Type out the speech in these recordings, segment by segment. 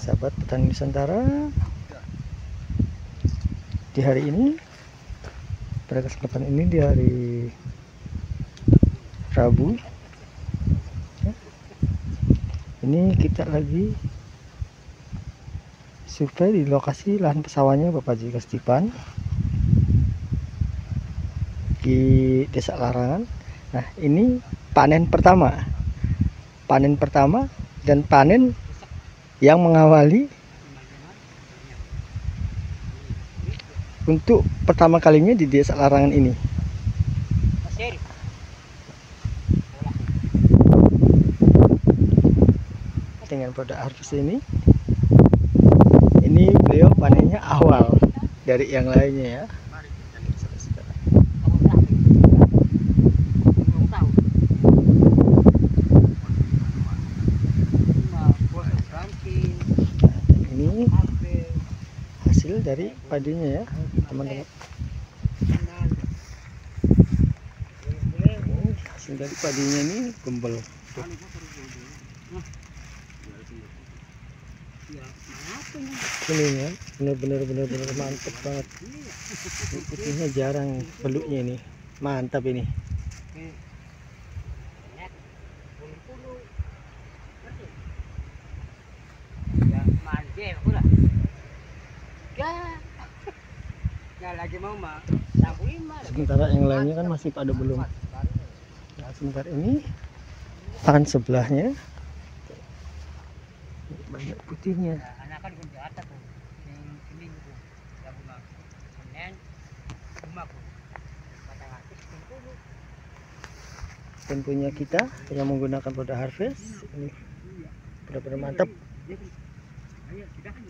sahabat petani Nusantara, di hari ini, pada kesempatan ini di hari Rabu, ini kita lagi survei di lokasi lahan pesawahnya Bapak Jika Stipan di Desa Larangan. Nah, ini panen pertama dan panen yang mengawali untuk pertama kalinya di Desa Larangan ini. Dengan produk harvest ini beliau panennya awal dari yang lainnya ya. Ini hasil dari padinya ya teman-teman. Hasil dari padinya ini gembel. Ini ya bener-bener mantep banget. Putihnya jarang, peluknya ini mantap ini. Sementara yang lainnya kan masih pada belum. Nah, sebentar ini tangan sebelahnya banyak putihnya. Tentunya kita yang menggunakan produk harvest ini benar-benar mantap.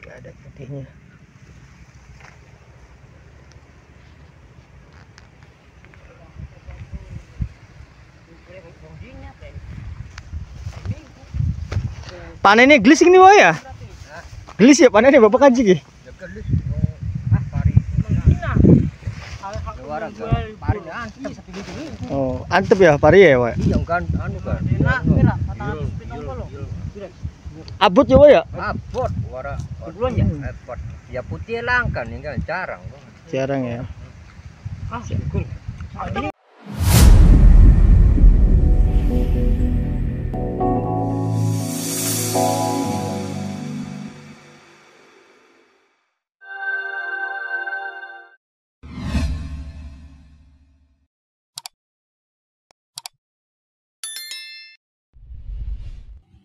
Gak ada putihnya. Panennya gelis ini wah ya? Gelis ya panennya Bapak Kaji ki? Oh, antep ya pari ya, Wak? Iya kan, anu kan. Abut ya, Wak ya? Abot, wara. Abot. Ya putih langka nih kan, jarang. Jarang ya.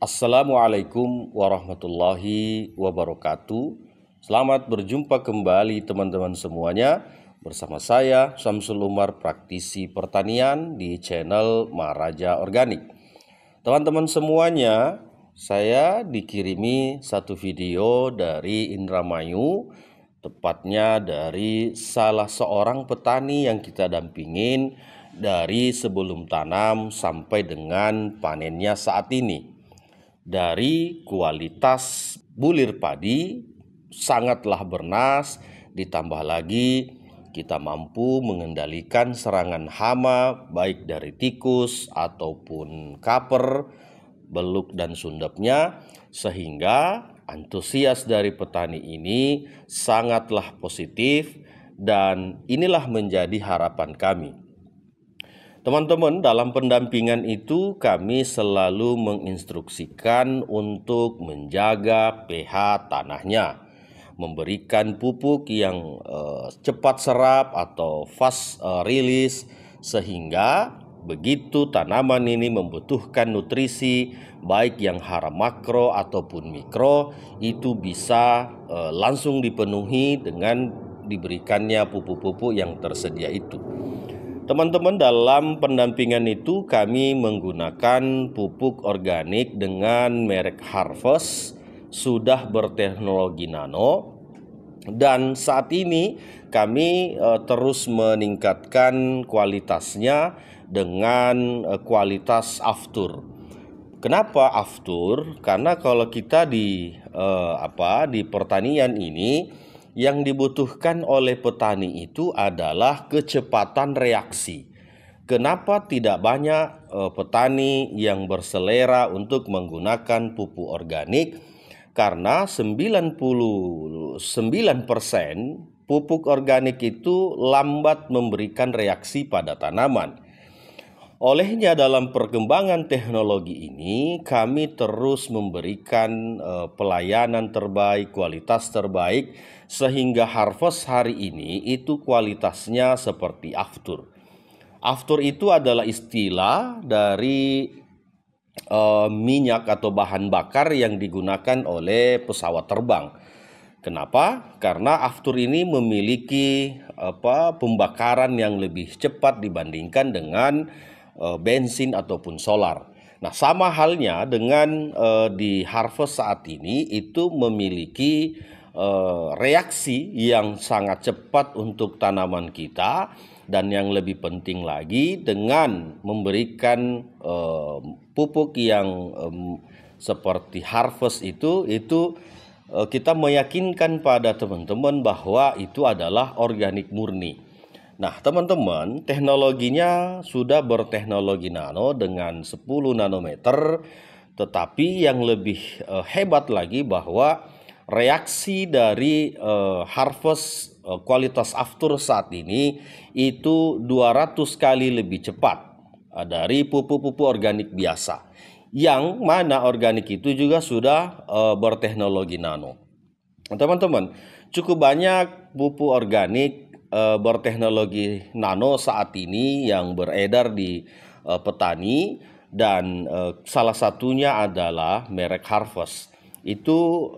Assalamualaikum warahmatullahi wabarakatuh. Selamat berjumpa kembali teman-teman semuanya. Bersama saya Syamsul Umar, praktisi pertanian di channel Maharaja Organik. Teman-teman semuanya, saya dikirimi satu video dari Indramayu, tepatnya dari salah seorang petani yang kita dampingin dari sebelum tanam sampai dengan panennya saat ini. Dari kualitas bulir padi sangatlah bernas, ditambah lagi kita mampu mengendalikan serangan hama baik dari tikus ataupun kaper, beluk dan sundepnya, sehingga antusias dari petani ini sangatlah positif dan inilah menjadi harapan kami. Teman-teman, dalam pendampingan itu kami selalu menginstruksikan untuk menjaga pH tanahnya, memberikan pupuk yang cepat serap atau fast release, sehingga begitu tanaman ini membutuhkan nutrisi baik yang hara makro ataupun mikro, itu bisa langsung dipenuhi dengan diberikannya pupuk-pupuk yang tersedia itu. Teman-teman, dalam pendampingan itu kami menggunakan pupuk organik dengan merek Harvest, sudah berteknologi nano, dan saat ini kami terus meningkatkan kualitasnya dengan kualitas aftur. Kenapa aftur? Karena kalau kita di pertanian ini, yang dibutuhkan oleh petani itu adalah kecepatan reaksi. Kenapa tidak banyak petani yang berselera untuk menggunakan pupuk organik? karena 99% pupuk organik itu lambat memberikan reaksi pada tanaman. Olehnya dalam perkembangan teknologi ini kami terus memberikan pelayanan terbaik, kualitas terbaik, sehingga harvest hari ini itu kualitasnya seperti aftur. Aftur itu adalah istilah dari minyak atau bahan bakar yang digunakan oleh pesawat terbang. Kenapa? Karena aftur ini memiliki pembakaran yang lebih cepat dibandingkan dengan bensin ataupun solar. Nah, sama halnya dengan di harvest saat ini itu memiliki reaksi yang sangat cepat untuk tanaman kita, dan yang lebih penting lagi dengan memberikan pupuk yang seperti harvest itu kita meyakinkan pada teman-teman bahwa itu adalah organik murni. Nah, teman-teman, teknologinya sudah berteknologi nano dengan 10 nanometer, tetapi yang lebih hebat lagi bahwa reaksi dari harvest kualitas aftur saat ini itu 200 kali lebih cepat dari pupuk-pupuk organik biasa. Yang mana organik itu juga sudah berteknologi nano. Teman-teman, cukup banyak pupuk organik berteknologi nano saat ini yang beredar di petani, dan salah satunya adalah merek Harvest. Itu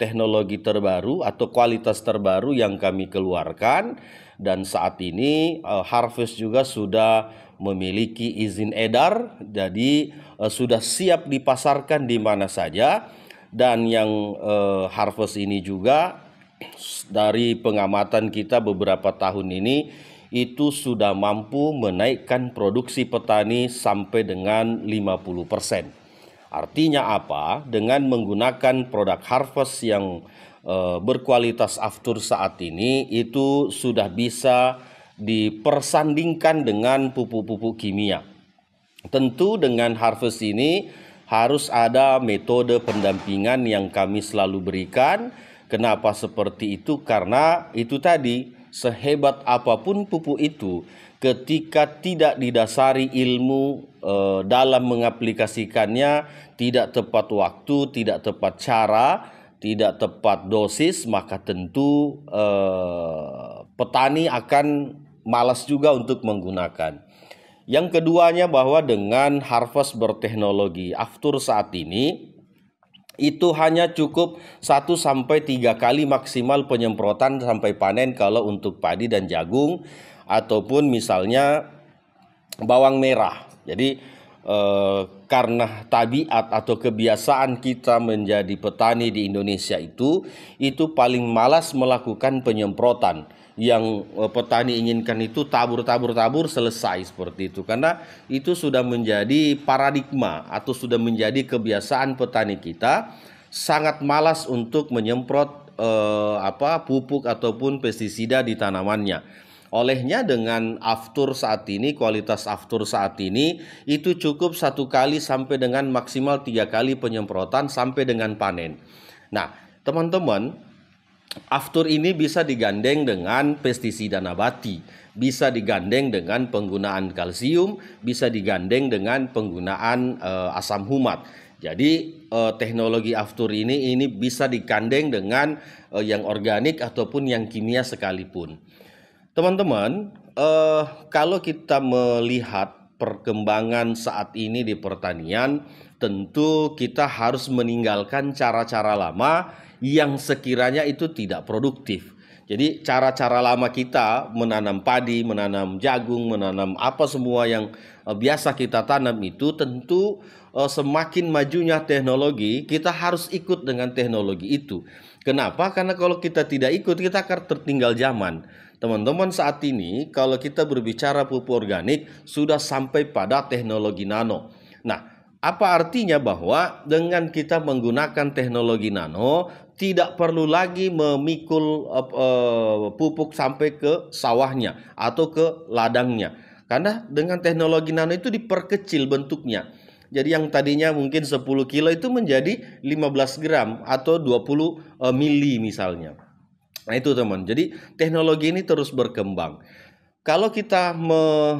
teknologi terbaru atau kualitas terbaru yang kami keluarkan, dan saat ini Harvest juga sudah memiliki izin edar, jadi sudah siap dipasarkan di mana saja. Dan yang Harvest ini juga dari pengamatan kita beberapa tahun ini itu sudah mampu menaikkan produksi petani sampai dengan 50%. Artinya apa? Dengan menggunakan produk Harvest yang berkualitas aftur saat ini itu sudah bisa dipersandingkan dengan pupuk-pupuk kimia. Tentu dengan Harvest ini harus ada metode pendampingan yang kami selalu berikan. Kenapa seperti itu? Karena itu tadi, sehebat apapun pupuk itu, ketika tidak didasari ilmu dalam mengaplikasikannya, tidak tepat waktu, tidak tepat cara, tidak tepat dosis, maka tentu petani akan malas juga untuk menggunakan. Yang keduanya bahwa dengan Harvest berteknologi aftur saat ini, itu hanya cukup 1-3 kali maksimal penyemprotan sampai panen kalau untuk padi dan jagung, ataupun misalnya bawang merah. Jadi karena tabiat atau kebiasaan kita menjadi petani di Indonesia itu paling malas melakukan penyemprotan. Yang petani inginkan itu tabur selesai seperti itu, karena itu sudah menjadi paradigma atau sudah menjadi kebiasaan petani kita, sangat malas untuk menyemprot pupuk ataupun pestisida di tanamannya. Olehnya dengan aftur saat ini, kualitas aftur saat ini itu cukup 1 kali sampai dengan maksimal 3 kali penyemprotan sampai dengan panen. Nah, teman-teman, aftur ini bisa digandeng dengan pestisida nabati, bisa digandeng dengan penggunaan kalsium, bisa digandeng dengan penggunaan asam humat. Jadi teknologi aftur ini bisa digandeng dengan yang organik ataupun yang kimia sekalipun. Teman-teman, kalau kita melihat perkembangan saat ini di pertanian, tentu kita harus meninggalkan cara-cara lama yang sekiranya itu tidak produktif. Jadi cara-cara lama kita menanam padi, menanam jagung, menanam apa semua yang biasa kita tanam itu, tentu semakin majunya teknologi, kita harus ikut dengan teknologi itu. Kenapa? Karena kalau kita tidak ikut, kita akan tertinggal zaman. Teman-teman, saat ini kalau kita berbicara pupuk organik sudah sampai pada teknologi nano. Nah, apa artinya? Bahwa dengan kita menggunakan teknologi nano, tidak perlu lagi memikul pupuk sampai ke sawahnya atau ke ladangnya. Karena dengan teknologi nano itu diperkecil bentuknya. Jadi yang tadinya mungkin 10 kilo itu menjadi 15 gram atau 20 mili misalnya. Nah itu teman, jadi teknologi ini terus berkembang. Kalau kita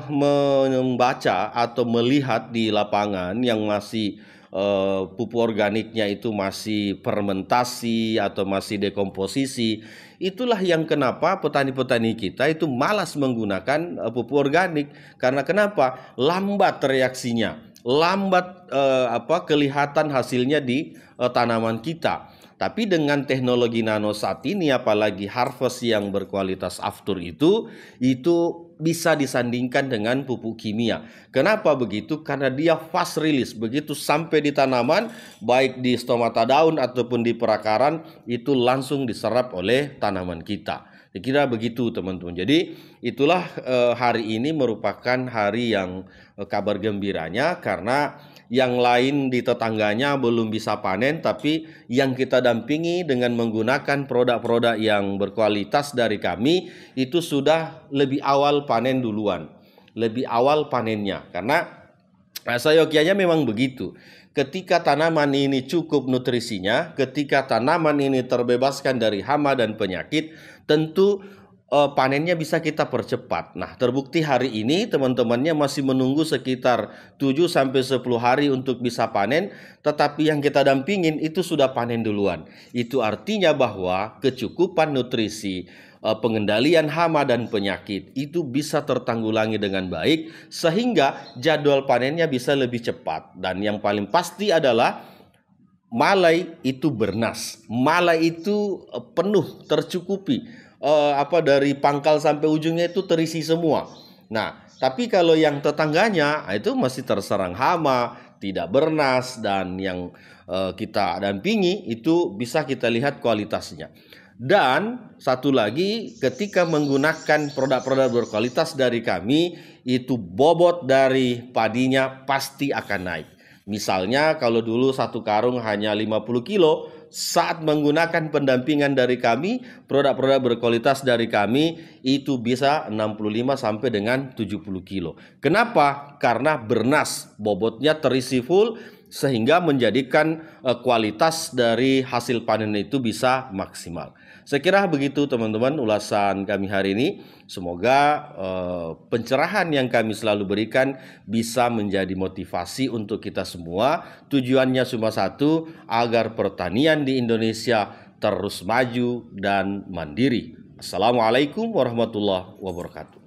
membaca atau melihat di lapangan yang masih pupuk organiknya itu masih fermentasi atau masih dekomposisi, itulah yang kenapa petani-petani kita itu malas menggunakan pupuk organik. Karena kenapa? Lambat reaksinya, lambat kelihatan hasilnya di tanaman kita. Tapi dengan teknologi nano saat ini, apalagi harvest yang berkualitas aftur itu bisa disandingkan dengan pupuk kimia. Kenapa begitu? Karena dia fast release. Begitu sampai di tanaman, baik di stomata daun ataupun di perakaran, itu langsung diserap oleh tanaman kita. Kira begitu teman-teman. Jadi itulah hari ini merupakan hari yang kabar gembiranya, karena yang lain di tetangganya belum bisa panen, tapi yang kita dampingi dengan menggunakan produk-produk yang berkualitas dari kami itu sudah lebih awal panen duluan, lebih awal panennya. Karena sayokianya memang begitu. Ketika tanaman ini cukup nutrisinya, ketika tanaman ini terbebaskan dari hama dan penyakit, tentu panennya bisa kita percepat. Nah, terbukti hari ini teman-temannya masih menunggu sekitar 7-10 hari untuk bisa panen, tetapi yang kita dampingin itu sudah panen duluan. Itu artinya bahwa kecukupan nutrisi, pengendalian hama dan penyakit itu bisa tertanggulangi dengan baik, sehingga jadwal panennya bisa lebih cepat. Dan yang paling pasti adalah malai itu bernas, malai itu penuh, tercukupi. Dari pangkal sampai ujungnya itu terisi semua. Nah, tapi kalau yang tetangganya itu masih terserang hama, tidak bernas, dan yang kita dampingi itu bisa kita lihat kualitasnya. Dan satu lagi, ketika menggunakan produk-produk berkualitas dari kami, itu bobot dari padinya pasti akan naik. Misalnya kalau dulu satu karung hanya 50 kilo, saat menggunakan pendampingan dari kami, produk-produk berkualitas dari kami itu bisa 65 sampai dengan 70 kilo. Kenapa? Karena bernas, bobotnya terisi full, sehingga menjadikan kualitas dari hasil panen itu bisa maksimal. Saya kira begitu teman-teman ulasan kami hari ini. Semoga pencerahan yang kami selalu berikan bisa menjadi motivasi untuk kita semua. Tujuannya cuma satu, agar pertanian di Indonesia terus maju dan mandiri. Assalamualaikum warahmatullahi wabarakatuh.